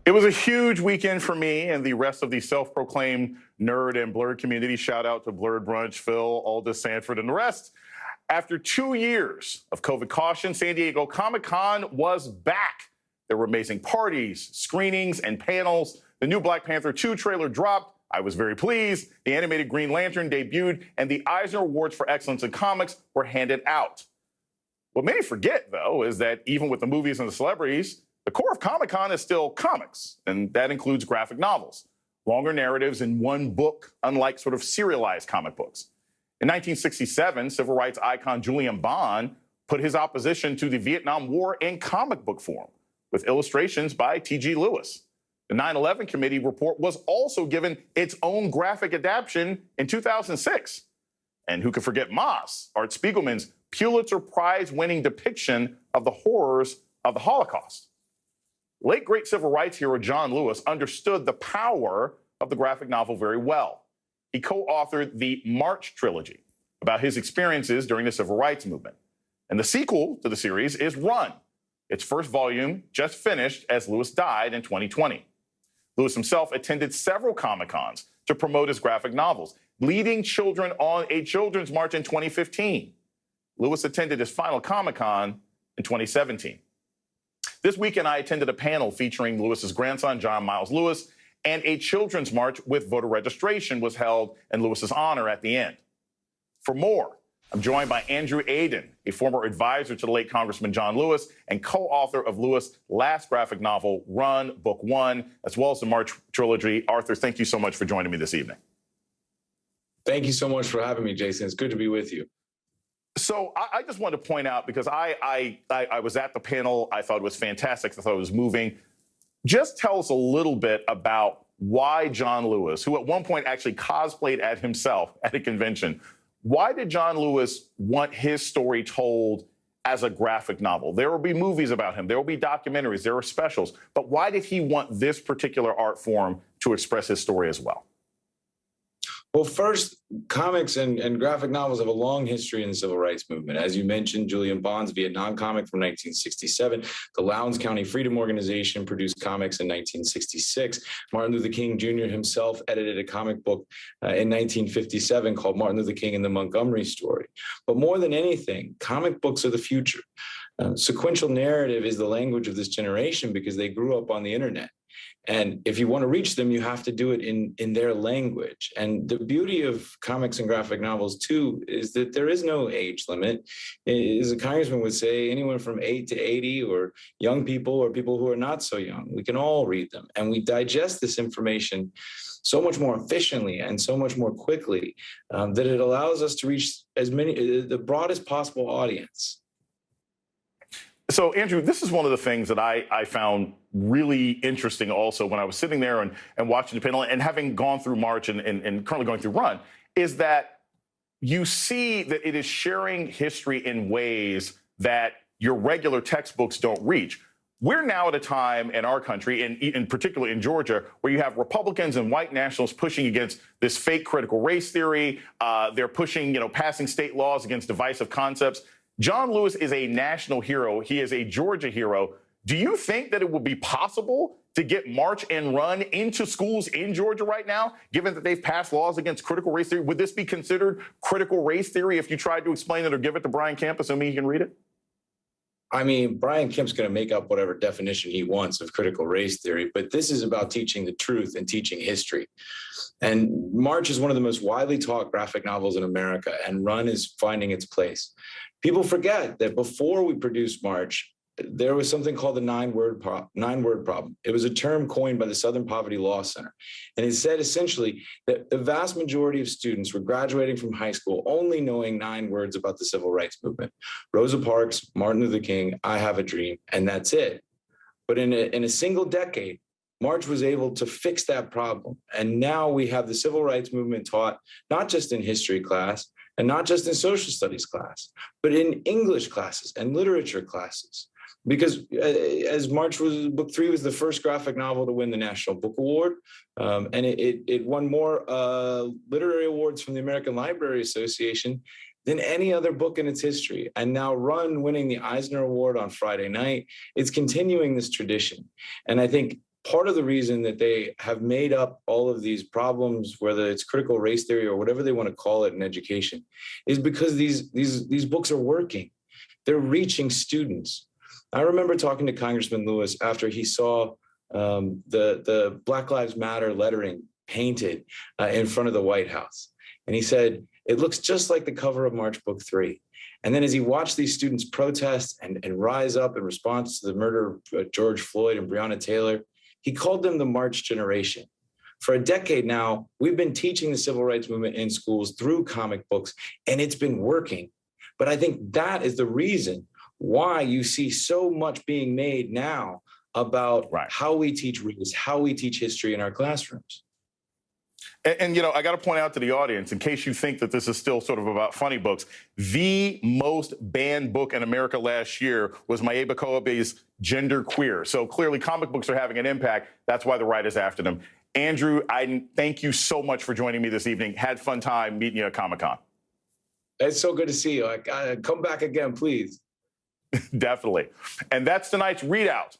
It was a huge weekend for me and the rest of the self-proclaimed nerd and blurred community. Shout out to Blurred Brunch, Phil, Aldous, Sanford, and the rest. After 2 years of COVID caution, San Diego Comic-Con was back. There were amazing parties, screenings, and panels. The new Black Panther 2 trailer dropped. I was very pleased. The animated Green Lantern debuted, and the Eisner Awards for Excellence in Comics were handed out. What many forget, though, is that even with the movies and the celebrities, the core of Comic-Con is still comics, and that includes graphic novels, longer narratives in one book, unlike sort of serialized comic books. In 1967, civil rights icon Julian Bond put his opposition to the Vietnam War in comic book form, with illustrations by T.G. Lewis. The 9/11 committee report was also given its own graphic adaptation in 2006. And who could forget Moss, Art Spiegelman's Pulitzer Prize-winning depiction of the horrors of the Holocaust. Late great civil rights hero John Lewis understood the power of the graphic novel very well. He co-authored the March trilogy about his experiences during the civil rights movement. And the sequel to the series is Run. Its first volume just finished as Lewis died in 2020. Lewis himself attended several Comic-Cons to promote his graphic novels, leading children on a children's march in 2015. Lewis attended his final Comic-Con in 2017. This weekend, I attended a panel featuring Lewis's grandson, John Miles Lewis, and a children's march with voter registration was held in Lewis's honor at the end. For more, I'm joined by Andrew Aden, a former advisor to the late Congressman John Lewis and co-author of Lewis' last graphic novel, Run, Book One, as well as the March trilogy. Arthur, thank you so much for joining me this evening. Thank you so much for having me, Jason. It's good to be with you. So I just wanted to point out, because I was at the panel, I thought it was fantastic, I thought it was moving. Just tell us a little bit about why John Lewis, who at one point actually cosplayed at himself at a convention, why did John Lewis want his story told as a graphic novel? There will be movies about him, there will be documentaries, there are specials, but why did he want this particular art form to express his story as well? Well, first, comics and graphic novels have a long history in the civil rights movement. As you mentioned, Julian Bond's Vietnam comic from 1967. The Lowndes County Freedom Organization produced comics in 1966. Martin Luther King Jr. himself edited a comic book in 1957 called Martin Luther King and the Montgomery Story. But more than anything, comic books are the future. Sequential narrative is the language of this generation because they grew up on the internet. And if you want to reach them, you have to do it in their language. And the beauty of comics and graphic novels, too, is that there is no age limit. As a congressman would say, anyone from 8 to 80, or young people or people who are not so young, we can all read them. And we digest this information so much more efficiently and so much more quickly that it allows us to reach the broadest possible audience. So, Andrew, this is one of the things that I found really interesting also when I was sitting there and watching the panel and having gone through March and currently going through Run, is that you see that it is sharing history in ways that your regular textbooks don't reach. We're now at a time in our country, and particularly in Georgia, where you have Republicans and white nationalists pushing against this fake critical race theory. They're pushing, passing state laws against divisive concepts. John Lewis is a national hero. He is a Georgia hero. Do you think that it would be possible to get March and Run into schools in Georgia right now, given that they've passed laws against critical race theory? Would this be considered critical race theory if you tried to explain it or give it to Brian Kemp, assuming he can read it? I mean, Brian Kemp's going to make up whatever definition he wants of critical race theory, but this is about teaching the truth and teaching history. And March is one of the most widely taught graphic novels in America, and Run is finding its place. People forget that before we produced March, there was something called the nine-word problem. It was a term coined by the Southern Poverty Law Center. And it said essentially that the vast majority of students were graduating from high school only knowing 9 words about the civil rights movement: Rosa Parks, Martin Luther King, I Have a Dream, and that's it. But in a single decade, March was able to fix that problem. And now we have the civil rights movement taught not just in history class and not just in social studies class, but in English classes and literature classes. Because as March was, Book 3 was the first graphic novel to win the National Book Award, and it won more literary awards from the American Library Association than any other book in its history. And now Run winning the Eisner Award on Friday night, it's continuing this tradition. And I think part of the reason that they have made up all of these problems, whether it's critical race theory or whatever they want to call it in education, is because these books are working. They're reaching students. I remember talking to Congressman Lewis after he saw the Black Lives Matter lettering painted in front of the White House. And he said, it looks just like the cover of March Book 3. And then as he watched these students protest and rise up in response to the murder of George Floyd and Breonna Taylor, he called them the March generation. For a decade now, we've been teaching the civil rights movement in schools through comic books, and it's been working. But I think that is the reason why you see so much being made now about how we teach race, how we teach history in our classrooms. And you know, I got to point out to the audience, in case you think that this is still sort of about funny books, the most banned book in America last year was Mayeba Kobe's Gender Queer. So clearly comic books are having an impact. That's why the right is after them. Andrew, I thank you so much for joining me this evening. Had fun time meeting you at Comic-Con. It's so good to see you. Come back again, please. Definitely. And that's tonight's ReidOut.